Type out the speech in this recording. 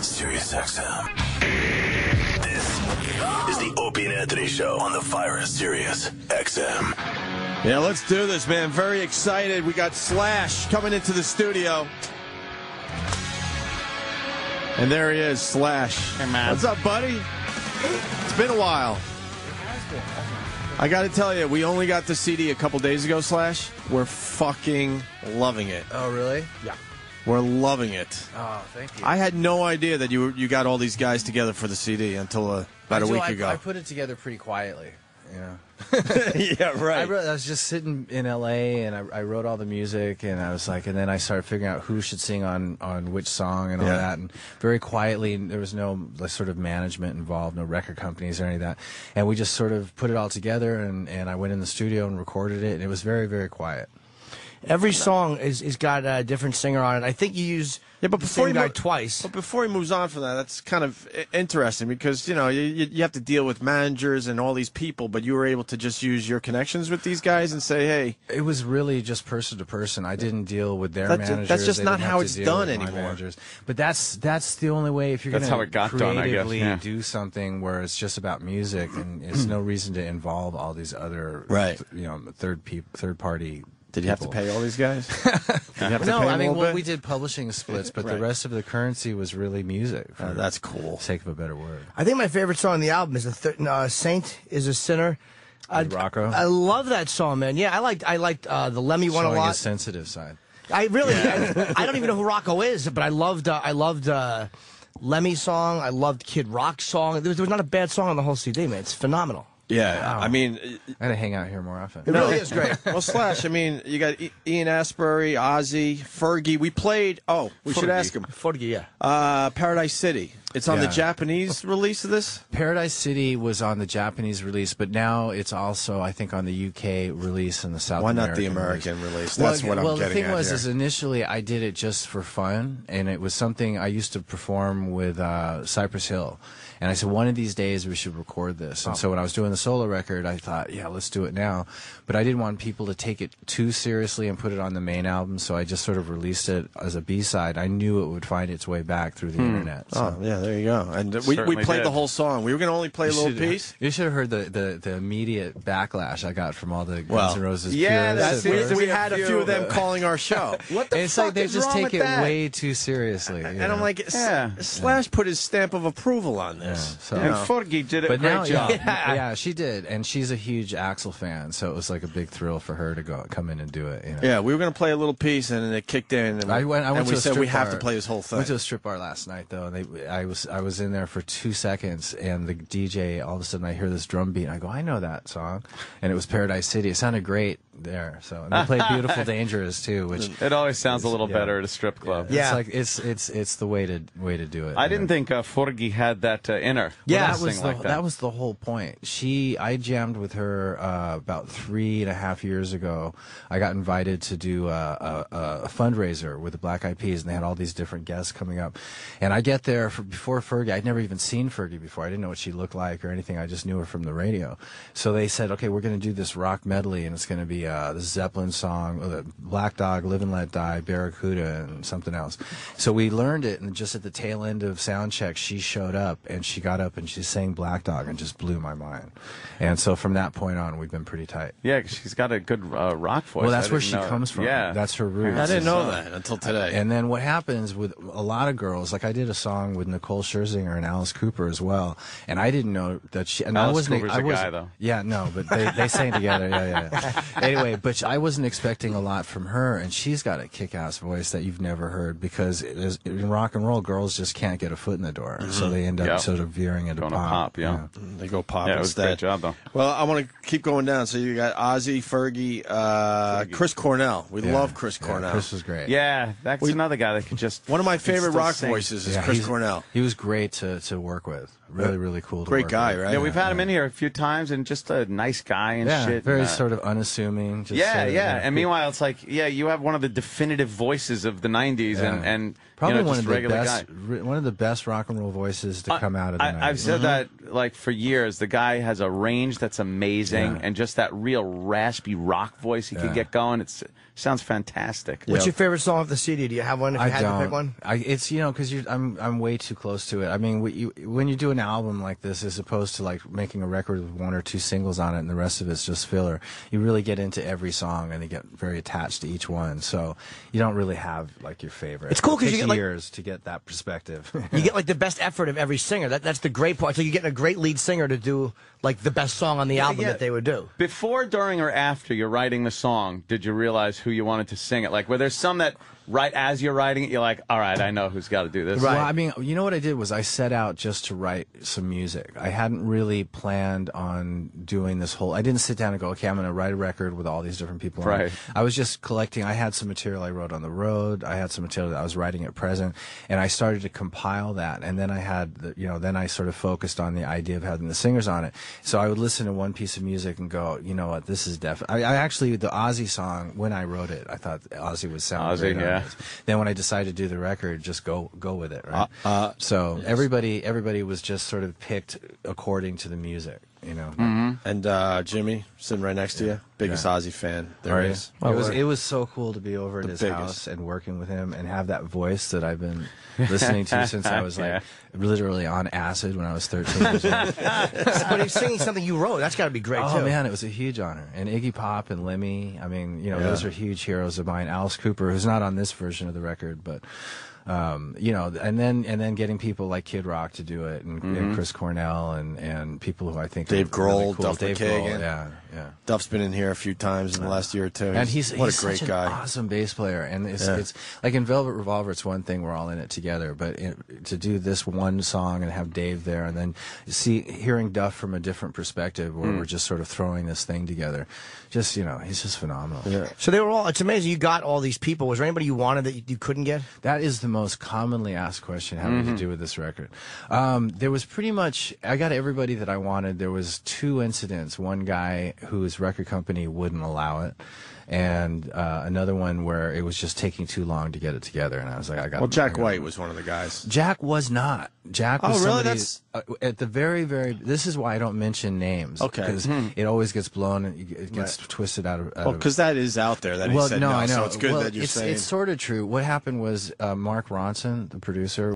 Sirius XM. This is the Opie and Anthony Show on the Virus Sirius XM. Yeah, let's do this, man. Very excited. We got Slash coming into the studio. And there he is, Slash. Hey, man. What's up, buddy? It's been a while. I got to tell you, we only got the CD a couple days ago, Slash. We're fucking loving it. Oh, really? Yeah. We're loving it. Oh, thank you. I had no idea that you got all these guys together for the CD until about a week ago. I put it together pretty quietly, you know. Yeah, right. I was just sitting in L.A. and I wrote all the music, and I was like, and then I started figuring out who should sing on which song and all that, and very quietly, and there was no sort of management involved, no record companies or any of that, and we just sort of put it all together, and I went in the studio and recorded it, and it was very, very quiet. Every song is got a different singer on it. I think you use but the same guy twice. But before he moves on from that, that's kind of interesting because, you know, you have to deal with managers and all these people, but you were able to just use your connections with these guys and say, hey. It was really just person to person. I didn't deal with their managers. That's just They not didn't have how to it's deal done with my anymore. managers. But that's the only way if you're going to creatively do something where it's just about music and it's no reason to involve all these other third party. Did you have to pay all these guys? No, I mean, we did publishing splits, but the rest of the currency was really music. That's cool. Sake of a better word. I think my favorite song on the album is Saint is a Sinner. Rocco. I love that song, man. Yeah, I liked the Lemmy one a lot. His sensitive side. I really, I don't even know who Rocco is, but I loved Lemmy's song. I loved Kid Rock's song. There was not a bad song on the whole CD, man. It's phenomenal. Yeah, wow. I mean, I gotta hang out here more often. It really is great. Well, Slash, I mean, you got Ian Astbury, Ozzy, Fergie. We played. Oh, we should ask him. Fergie, yeah. Paradise City. It's on the Japanese release of this. Paradise City was on the Japanese release, but now it's also, I think, on the UK release and the South. Why American not the American release? That's what I'm getting at. Well, the thing was, here. is initially I did it just for fun, and it was something I used to perform with Cypress Hill. And I said, one of these days we should record this. And so when I was doing the solo record, I thought, yeah, let's do it now. But I didn't want people to take it too seriously and put it on the main album, so I just sort of released it as a B-side. I knew it would find its way back through the internet. So. Oh, yeah, there you go. And we played the whole song. We were going to only play a little piece. You should have heard the immediate backlash I got from all the Guns N' Roses purists. Yeah, we had a few of them calling our show. What the it's fuck like they is just wrong take with it that? way too seriously. And I'm like, Slash put his stamp of approval on this. So. And Fergie did a great job. Yeah, she did, and she's a huge Axl fan, so it was like a big thrill for her to come in and do it. You know? Yeah, we were going to play a little piece, and then it kicked in. And I went and to we a said strip we have bar. to play this whole thing. I went to a strip bar last night though, and I was in there for 2 seconds, and the DJ, all of a sudden I hear this drum beat, and I go, I know that song, and it was Paradise City. It sounded great there. So and they played Beautiful Dangerous too, which it always sounds a little better at a strip club. Yeah. It's the way to do it. I didn't think Fergie had that in her. Yeah, that was the whole point. I jammed with her about 3.5 years ago. I got invited to do a fundraiser with the Black Eyed Peas, and they had all these different guests coming up. And I get there before Fergie. I'd never even seen Fergie before. I didn't know what she looked like or anything. I just knew her from the radio. So they said, okay, we're going to do this rock medley, and it's going to be the Zeppelin song, Black Dog, Live and Let Die, Barracuda, and something else. So we learned it, and just at the tail end of sound check, she showed up, and she got up and she sang Black Dog and just blew my mind. And so from that point on, we've been pretty tight. Yeah, she's got a good rock voice. Well, that's where she comes from. Yeah. That's her roots. I didn't know that until today. And then what happens with a lot of girls, like I did a song with Nicole Scherzinger and Alice Cooper as well, and I didn't know that she... And Alice Cooper's a guy, though. Yeah, no, but they sang together, yeah. Anyway, but I wasn't expecting a lot from her, and she's got a kick-ass voice that you've never heard, because in rock and roll, girls just can't get a foot in the door, so they end up sort of veering into pop. They go pop Yeah, it was a instead. great job, though. Well, I want to keep going down. So you got Ozzy, Fergie, Chris Cornell. We love Chris Cornell. Chris was great. Yeah, that's another guy that could just... One of my favorite rock sing. voices is Chris Cornell. He was great to work with. Really cool to Great work guy, with. right? Yeah, we've had him in here a few times, and just a nice guy and shit. Very and, sort of unassuming. Just And meanwhile, it's like, you have one of the definitive voices of the 90s, and probably just one of the best rock and roll voices to come out of the 90s. I've said that like for years. The guy has a range that's amazing, and just that real raspy rock voice he can get going. It's Sounds fantastic. What's your favorite song off the CD? Do you have one? If you had to pick one, it's because I'm way too close to it. I mean, when you do an album like this, as opposed to like making a record with 1 or 2 singles on it and the rest of it's just filler, you really get into every song and you get very attached to each one. So you don't really have like your favorite. It's cool because you get years to get that perspective. You get like the best effort of every singer. That's the great part. So you get a great lead singer to do like the best song on the album that they would do. Before, during, or after you're writing the song, did you realize who you wanted to sing it? Like, were there some that right as you're writing it, you're like, all right, I know who's got to do this? Right. Well, I mean, you know what I did was I set out just to write some music. I hadn't really planned on doing this whole. I didn't sit down and go, okay, I'm going to write a record with all these different people. Right. On it. I was just collecting. I had some material I wrote on the road. I had some material that I was writing at present, and I started to compile that. And then I had, then I sort of focused on the idea of having the singers on it. So I would listen to one piece of music and go, you know what, this is definitely. I actually the Ozzy song when I wrote it, I thought Ozzy would sound great. Yeah. Then when I decided to do the record, just go with it, right? So yes. everybody was just sort of picked according to the music, And Jimmy sitting right next to you, biggest Ozzy fan there is. It was so cool to be over at his house and working with him and have that voice that I've been listening to since I was like literally on acid when I was 13 years old. But he's singing something you wrote. That's got to be great too. Oh man, it was a huge honor. And Iggy Pop and Lemmy, I mean, those are huge heroes of mine. Alice Cooper, who's not on this version of the record, but and then getting people like Kid Rock to do it, and Chris Cornell, and people who I think Dave Grohl, really cool. Duff Dave McKagan. Grohl, yeah. Duff's been in here a few times in the last year or two. And he's a great guy. An awesome bass player, and it's like in Velvet Revolver, it's one thing, we're all in it together, but to do this one song and have Dave there, and then hearing Duff from a different perspective, where we're just sort of throwing this thing together, he's just phenomenal. Yeah. So they were all. It's amazing you got all these people. Was there anybody you wanted that you couldn't get? That is the most commonly asked question having to do with this record. There was pretty much, I got everybody that I wanted. There was 2 incidents. One guy whose record company wouldn't allow it, and another one where it was just taking too long to get it together. And I was like, Jack White was one of the guys. Jack was not. Jack was really? Somebody, at the very, very. This is why I don't mention names. Okay. Because it always gets blown and it gets twisted out of. Well, because that is out there. That he said no. I know. So it's good that you're saying. It's sort of true. What happened was Mark Ronson, the producer.